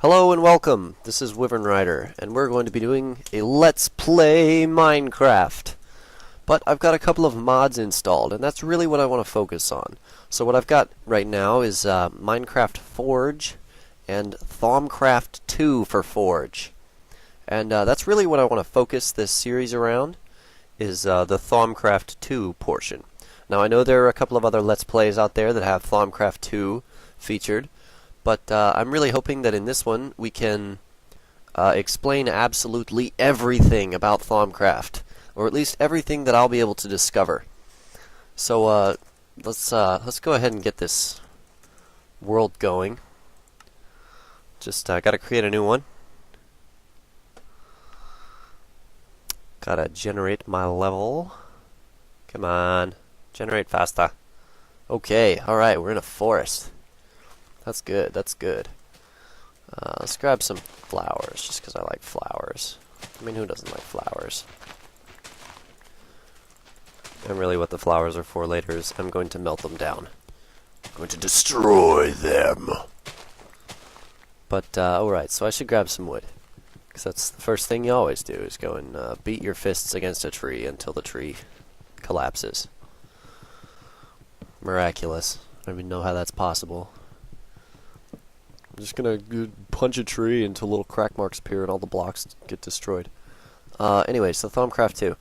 Hello and welcome. This is Wyvern Rider, and we're going to be doing a Let's Play Minecraft. But I've got a couple of mods installed, and that's really what I want to focus on. So what I've got right now is Minecraft Forge and Thaumcraft 2 for Forge. And that's really what I want to focus this series around, is the Thaumcraft 2 portion. Now I know there are a couple of other Let's Plays out there that have Thaumcraft 2 featured, but I'm really hoping that in this one we can explain absolutely everything about Thaumcraft, or at least everything that I'll be able to discover. So let's go ahead and get this world going. Just gotta create a new one. Gotta generate my level. Come on, generate faster. Okay, alright, we're in a forest. That's good, that's good. Let's grab some flowers, just because I like flowers. I mean, who doesn't like flowers? And really what the flowers are for later is I'm going to melt them down. I'm going to destroy them. But, alright, so I should grab some wood. Because that's the first thing you always do, is go and beat your fists against a tree until the tree collapses. Miraculous. I don't even know how that's possible. I'm just gonna punch a tree until little crack marks appear and all the blocks get destroyed. Anyway, so Thaumcraft 2.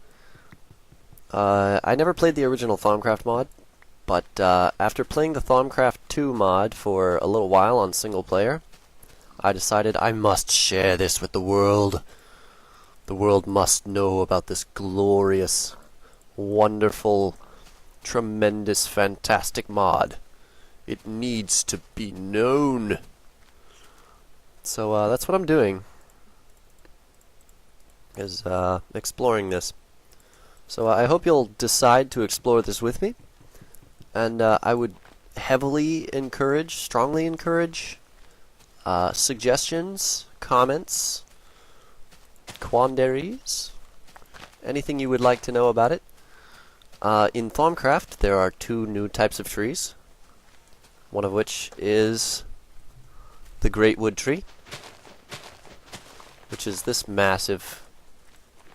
I never played the original Thaumcraft mod, but after playing the Thaumcraft 2 mod for a little while on single player, I decided I must share this with the world. The world must know about this glorious, wonderful, tremendous, fantastic mod. It needs to be known. So that's what I'm doing, is exploring this. So I hope you'll decide to explore this with me, and I would heavily encourage, strongly encourage, suggestions, comments, quandaries, anything you would like to know about it. In Thaumcraft, there are two new types of trees, one of which is the Great Wood Tree, which is this massive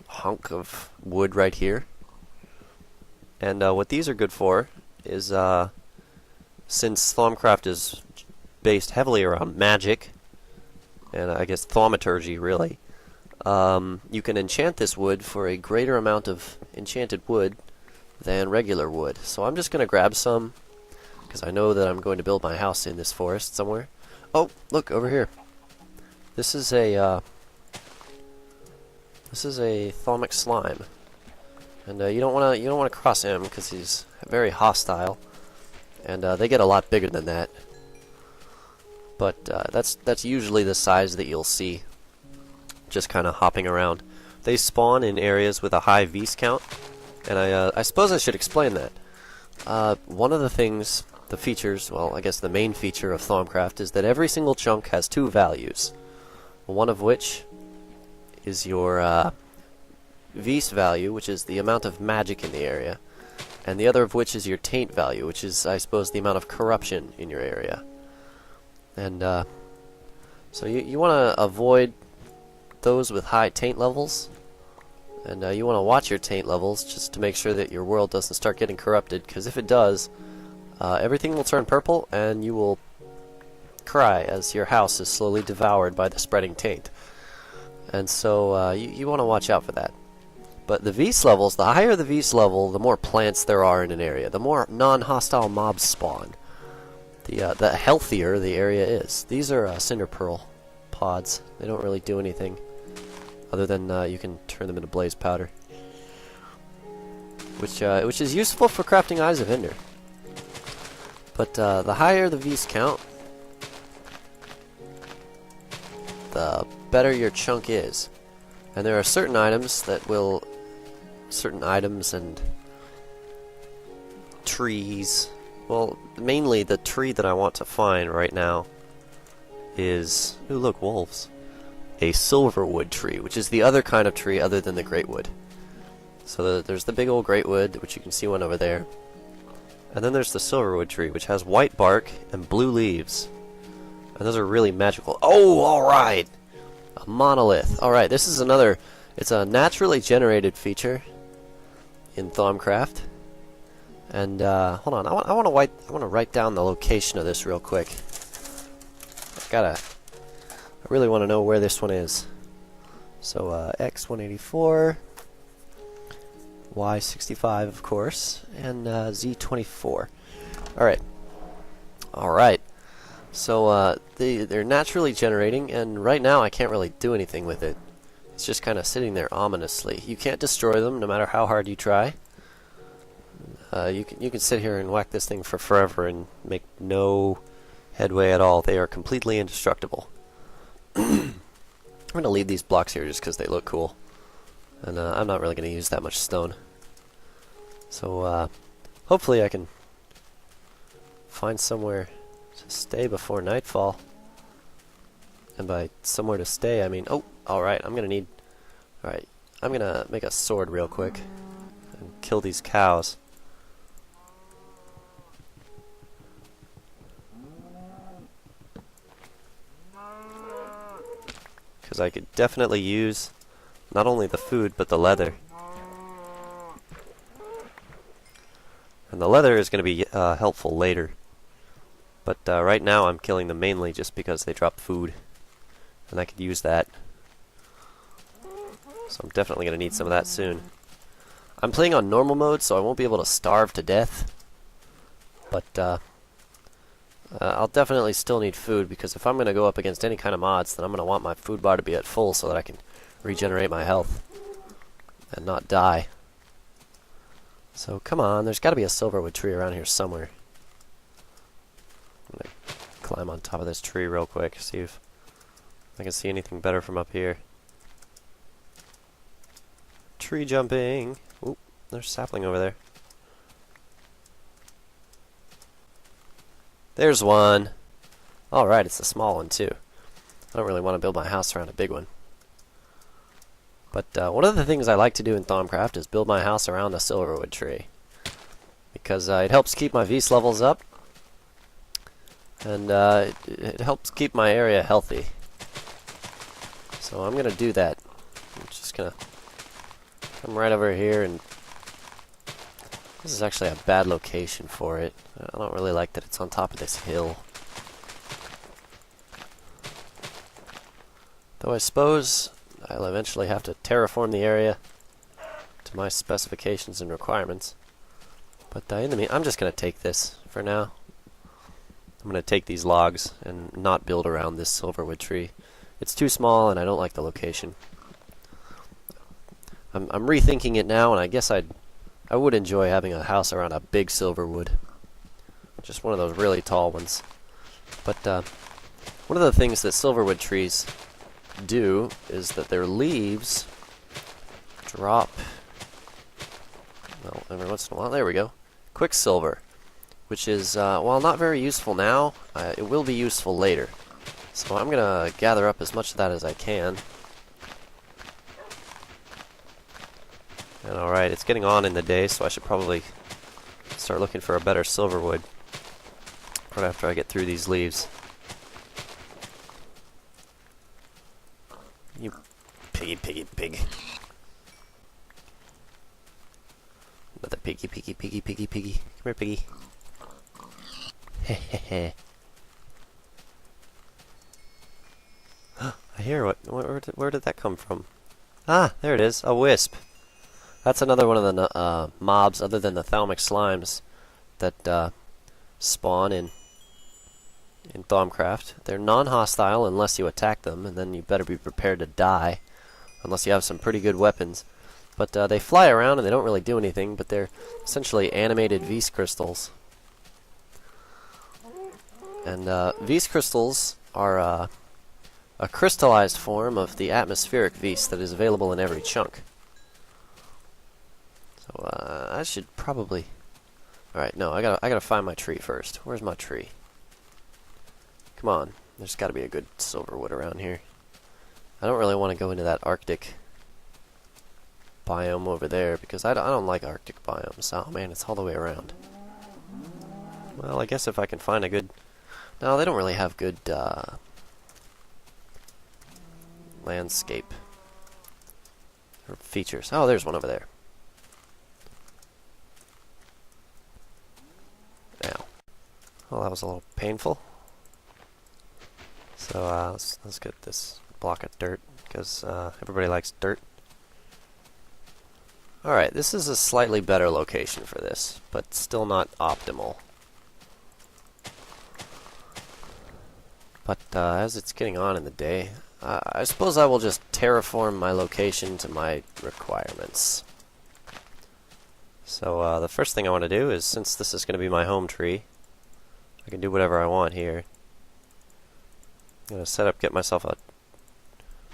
hunk of wood right here. And what these are good for is, since Thaumcraft is based heavily around magic, and I guess thaumaturgy really, you can enchant this wood for a greater amount of enchanted wood than regular wood. So I'm just going to grab some, because I know that I'm going to build my house in this forest somewhere. Oh, look over here. This is a thaumic slime, and you don't want to cross him because he's very hostile, and they get a lot bigger than that. But that's usually the size that you'll see, just kind of hopping around. They spawn in areas with a high Vs count, and I suppose I should explain that. One of the things. The features, well, I guess the main feature of Thaumcraft is that every single chunk has two values. One of which is your Vs value, which is the amount of magic in the area, and the other of which is your taint value, which is, I suppose, the amount of corruption in your area. And so you want to avoid those with high taint levels, and you want to watch your taint levels just to make sure that your world doesn't start getting corrupted, because if it does, everything will turn purple, and you will cry as your house is slowly devoured by the spreading taint. And so you want to watch out for that. But the Vs levels, the higher the Vs level, the more plants there are in an area, the more non-hostile mobs spawn, the healthier the area is. These are cinder pearl pods. They don't really do anything other than you can turn them into blaze powder, which is useful for crafting Eyes of Ender. But the higher the Vs count, the better your chunk is. And there are certain items that will... certain items and trees... Well, mainly the tree that I want to find right now is... Ooh, look, wolves. A silverwood tree, which is the other kind of tree other than the great wood. So there's the big old great wood, which you can see one over there. And then there's the silverwood tree, which has white bark and blue leaves. And those are really magical. Oh, alright! A monolith. Alright, this is another... It's a naturally generated feature in Thaumcraft. And, hold on. I want to write down the location of this real quick. I really want to know where this one is. So, X184... Y65, of course, and Z24. Alright. So, they're naturally generating, and right now I can't really do anything with it. It's just kind of sitting there ominously. You can't destroy them, no matter how hard you try. You can sit here and whack this thing for forever and make no headway at all. They are completely indestructible. I'm going to leave these blocks here just because they look cool. And I'm not really going to use that much stone. So hopefully I can find somewhere to stay before nightfall. And by somewhere to stay, I mean... Oh, alright, I'm going to need... Alright, I'm going to make a sword real quick. And kill these cows. Because I could definitely use... not only the food, but the leather. And the leather is going to be helpful later. But right now I'm killing them mainly just because they drop food. And I could use that. So I'm definitely going to need some of that soon. I'm playing on normal mode, so I won't be able to starve to death. But I'll definitely still need food, because if I'm going to go up against any kind of mods, then I'm going to want my food bar to be at full so that I can regenerate my health and not die. So come on, there's got to be a silverwood tree around here somewhere. I'm going to climb on top of this tree real quick, see if I can see anything better from up here. Tree jumping! Oop, there's a sapling over there. There's one! Alright, it's a small one too. I don't really want to build my house around a big one. But one of the things I like to do in Thaumcraft is build my house around a silverwood tree. Because it helps keep my Vs levels up. And it helps keep my area healthy. So I'm going to do that. I'm just going to come right over here, and this is actually a bad location for it. I don't really like that it's on top of this hill. Though I suppose I'll eventually have to terraform the area to my specifications and requirements. But in the meantime, I'm just going to take this for now. I'm going to take these logs and not build around this silverwood tree. It's too small and I don't like the location. I'm rethinking it now, and I guess I would enjoy having a house around a big silverwood. Just one of those really tall ones. But one of the things that silverwood trees do is that their leaves drop, well, every once in a while. There we go. Quicksilver, which is, while not very useful now, it will be useful later. So I'm going to gather up as much of that as I can. And alright, it's getting on in the day, so I should probably start looking for a better silverwood right after I get through these leaves. You piggy, piggy, pig. Another piggy, piggy, piggy, piggy, piggy. Come here, piggy. Hehehe. I hear what? Where did that come from? Ah, there it is. A wisp. That's another one of the mobs, other than the thaumic slimes, that spawn in Thaumcraft. They're non-hostile unless you attack them, and then you better be prepared to die, unless you have some pretty good weapons. But they fly around and they don't really do anything, but they're essentially animated Vs crystals. And Vs crystals are a crystallized form of the atmospheric Vs that is available in every chunk. So I should probably... Alright, no, I gotta find my tree first. Where's my tree? Come on, there's gotta be a good silverwood around here. I don't really want to go into that Arctic biome over there, because I don't like Arctic biomes. Oh man, it's all the way around. Well, I guess if I can find a good No, they don't really have good landscape or features. Oh, there's one over there. Now, well, that was a little painful. So let's get this block of dirt because everybody likes dirt. All right, this is a slightly better location for this, but still not optimal. But as it's getting on in the day, I suppose I will just terraform my location to my requirements. So the first thing I want to do is, since this is going to be my home tree, I can do whatever I want here. I'm going to get myself a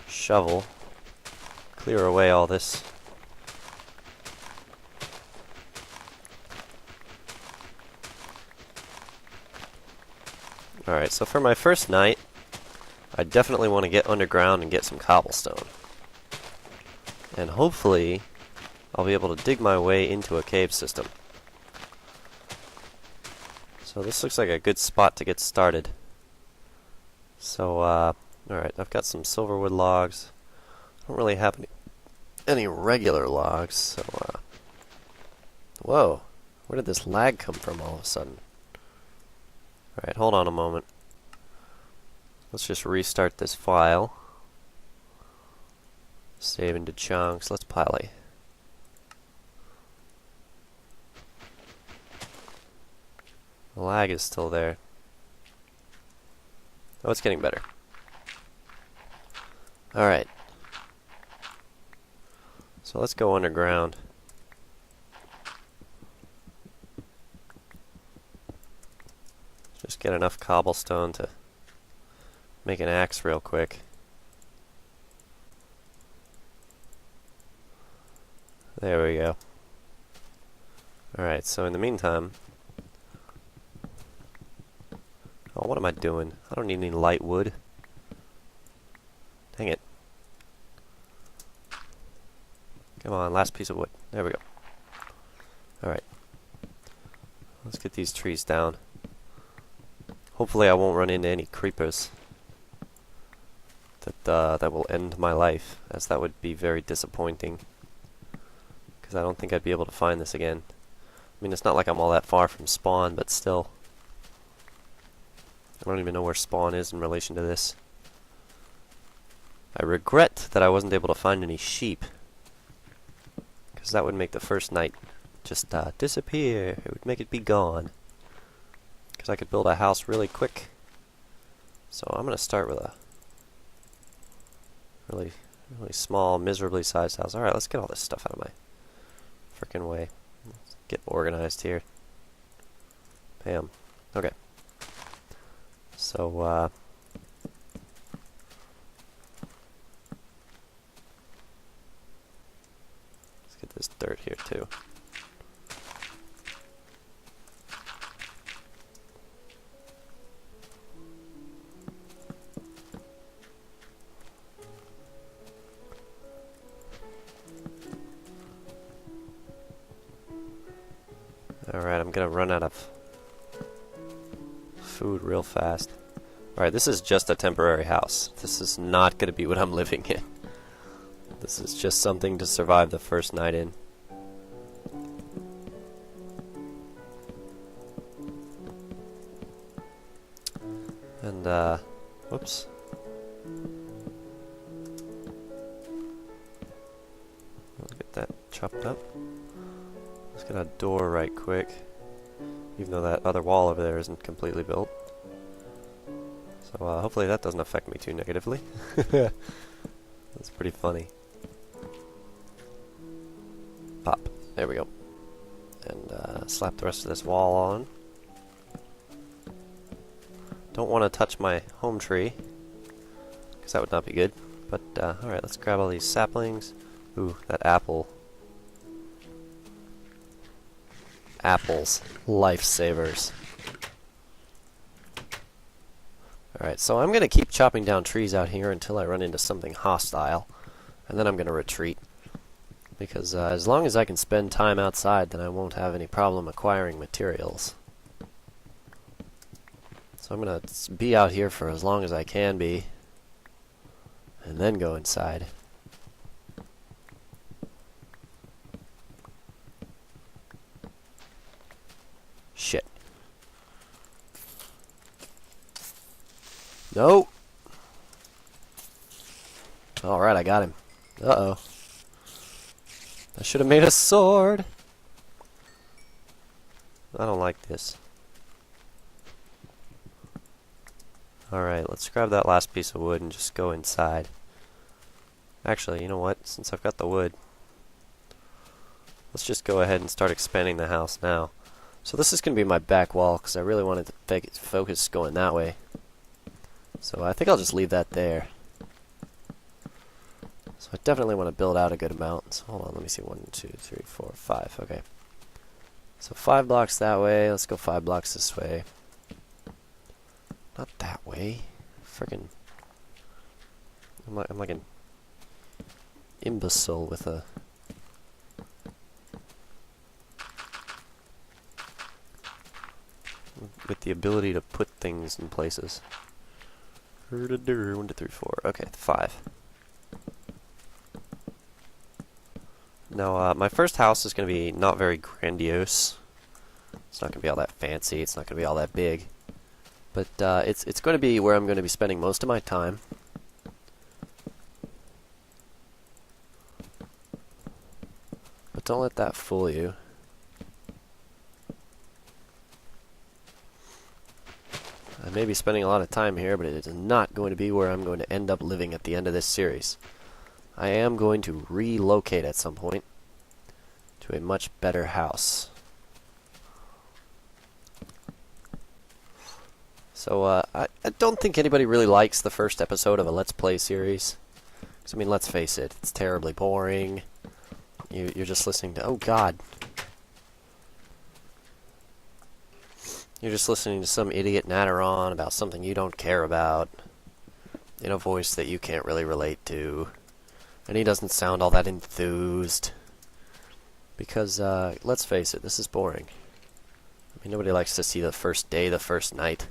shovel, clear away all this. Alright, so for my first night, I definitely want to get underground and get some cobblestone. And hopefully, I'll be able to dig my way into a cave system. So this looks like a good spot to get started. So, alright, I've got some silverwood logs. I don't really have any regular logs, so, whoa, where did this lag come from all of a sudden? Alright, hold on a moment. Let's just restart this file. Save into chunks. Let's poly. The lag is still there. Oh, it's getting better. Alright. So let's go underground. Just get enough cobblestone to make an axe real quick. There we go. Alright, so in the meantime... Oh, what am I doing? I don't need any light wood. Dang it. Come on, last piece of wood. There we go. Alright. Let's get these trees down. Hopefully I won't run into any creepers that will end my life, as that would be very disappointing. Because I don't think I'd be able to find this again. I mean, it's not like I'm all that far from spawn, but still. I don't even know where spawn is in relation to this. I regret that I wasn't able to find any sheep, because that would make the first night just disappear. It would make it be gone. Because I could build a house really quick. So I'm going to start with a really small, miserably sized house. Alright, let's get all this stuff out of my frickin' way. Let's get organized here. Bam. Okay. So, let's get this dirt here too. Alright, I'm gonna run out of food real fast. Alright, this is just a temporary house. This is not gonna be what I'm living in. This is just something to survive the first night in. And, whoops. Let's get that chopped up. Let's get a door right quick, even though that other wall over there isn't completely built. So hopefully that doesn't affect me too negatively. That's pretty funny. Pop. There we go. And slap the rest of this wall on. Don't want to touch my home tree, because that would not be good. But alright, let's grab all these saplings. Ooh, that apple. Apples. Lifesavers. Alright, so I'm going to keep chopping down trees out here until I run into something hostile. And then I'm going to retreat. Because as long as I can spend time outside, then I won't have any problem acquiring materials. So I'm gonna be out here for as long as I can be, and then go inside. Shit. No! Alright, I got him. Uh-oh. I should have made a sword! I don't like this. Alright, let's grab that last piece of wood and just go inside. Actually, you know what? Since I've got the wood, let's just go ahead and start expanding the house now. So this is going to be my back wall, because I really wanted to focus going that way. So I think I'll just leave that there. So I definitely want to build out a good amount. So hold on, let me see. 1, 2, 3, 4, 5. Okay. So 5 blocks that way. Let's go 5 blocks this way. Not that way. Frickin'. I'm like an imbecile with a... with the ability to put things in places. 1, 2, 3, 4. Okay, 5. Now, my first house is going to be not very grandiose. It's not going to be all that fancy. It's not going to be all that big. But it's going to be where I'm going to be spending most of my time. But don't let that fool you. I may be spending a lot of time here, but it is not going to be where I'm going to end up living at the end of this series. I am going to relocate at some point to a much better house. So, I don't think anybody really likes the first episode of a Let's Play series. 'Cause, I mean, let's face it, it's terribly boring. You're just listening to... Oh, God. You're just listening to some idiot natter on about something you don't care about, in a voice that you can't really relate to. And he doesn't sound all that enthused. Because, let's face it, this is boring. I mean, nobody likes to see the first day, the first night.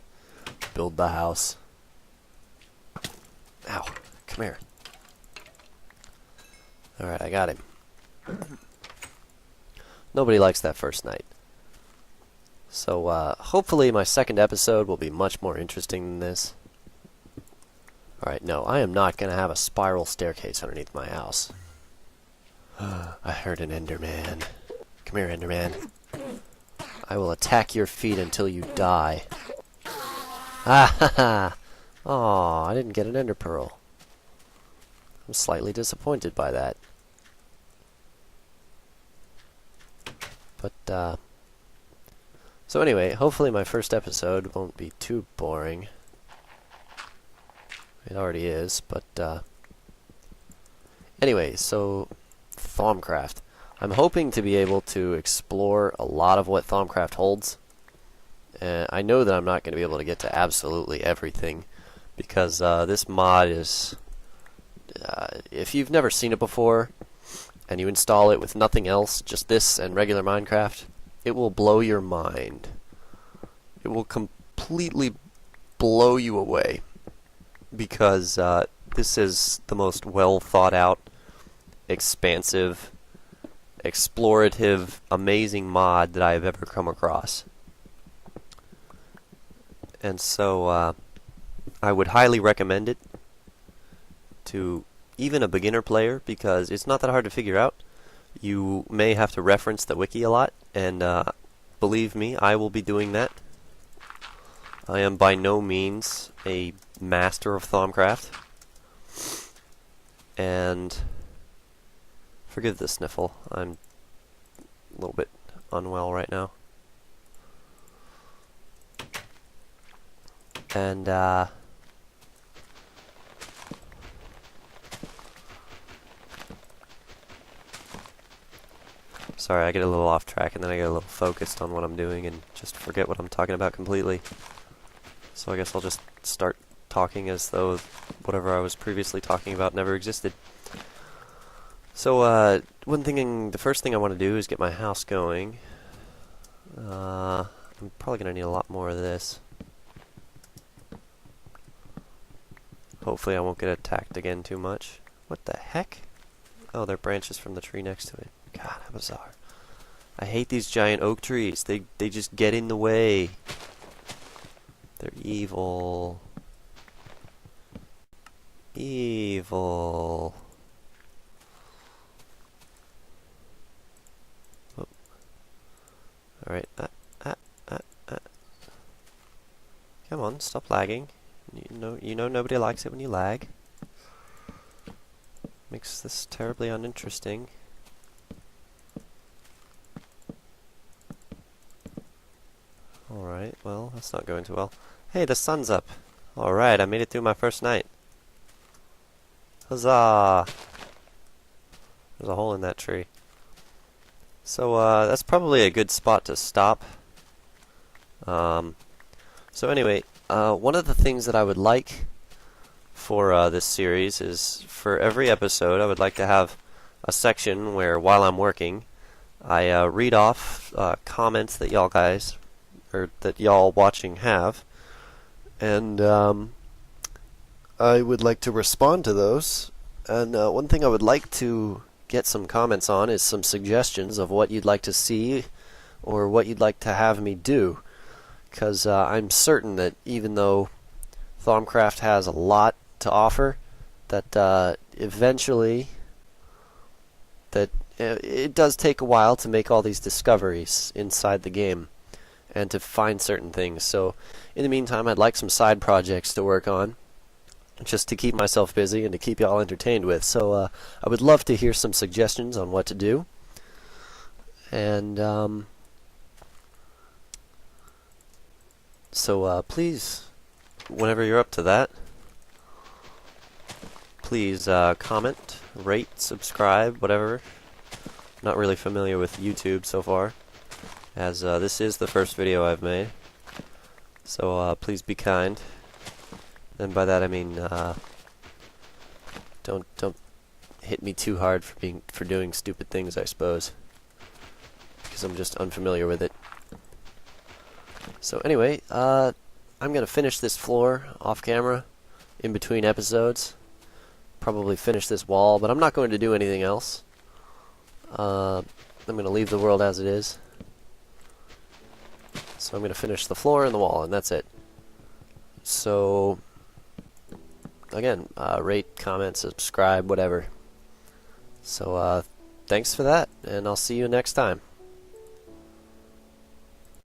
Build the house. Ow. Come here. Alright, I got him. Nobody likes that first night. So, hopefully my second episode will be much more interesting than this. Alright, no, I am not going to have a spiral staircase underneath my house. I heard an Enderman. Come here, Enderman. I will attack your feet until you die. Ah ha ha! Aw, I didn't get an Ender Pearl. I'm slightly disappointed by that. But, so anyway, hopefully my first episode won't be too boring. It already is, but, anyway, so, Thaumcraft. I'm hoping to be able to explore a lot of what Thaumcraft holds. I know that I'm not going to be able to get to absolutely everything, because this mod is... if you've never seen it before, and you install it with nothing else, just this and regular Minecraft, it will blow your mind. It will completely blow you away, because this is the most well thought out, expansive, explorative, amazing mod that I have ever come across. And so I would highly recommend it to even a beginner player, because it's not that hard to figure out. You may have to reference the wiki a lot, and believe me, I will be doing that. I am by no means a master of Thaumcraft. And forgive the sniffle, I'm a little bit unwell right now. And sorry, I get a little off track and then I get a little focused on what I'm doing and just forget what I'm talking about completely. So I guess I'll just start talking as though whatever I was previously talking about never existed. So, the first thing I want to do is get my house going. I'm probably going to need a lot more of this. Hopefully I won't get attacked again too much. What the heck? Oh, they're branches from the tree next to it. God, how bizarre. I hate these giant oak trees. They just get in the way. They're evil. Evil. Oh. Alright. Come on, stop lagging. You know nobody likes it when you lag. Makes this terribly uninteresting. Alright, well, that's not going too well. Hey, the sun's up. Alright, I made it through my first night. Huzzah! There's a hole in that tree. So, that's probably a good spot to stop. So anyway, one of the things that I would like for this series is for every episode I would like to have a section where while I'm working I read off comments that y'all guys or that y'all watching have, and I would like to respond to those. And one thing I would like to get some comments on is some suggestions of what you'd like to see or what you'd like to have me do, because I'm certain that even though Thaumcraft has a lot to offer, that eventually that it does take a while to make all these discoveries inside the game and to find certain things. So in the meantime, I'd like some side projects to work on just to keep myself busy and to keep y'all entertained with. So I would love to hear some suggestions on what to do. And so please, whenever you're up to that, please comment, rate, subscribe, whatever. Not really familiar with YouTube so far, as this is the first video I've made. So please be kind. And by that I mean don't hit me too hard for doing stupid things, I suppose, because I'm just unfamiliar with it. So anyway, I'm gonna finish this floor off camera in between episodes. Probably finish this wall, but I'm not going to do anything else. I'm going to leave the world as it is. So I'm going to finish the floor and the wall, and that's it. So, again, rate, comment, subscribe, whatever. So, thanks for that, and I'll see you next time.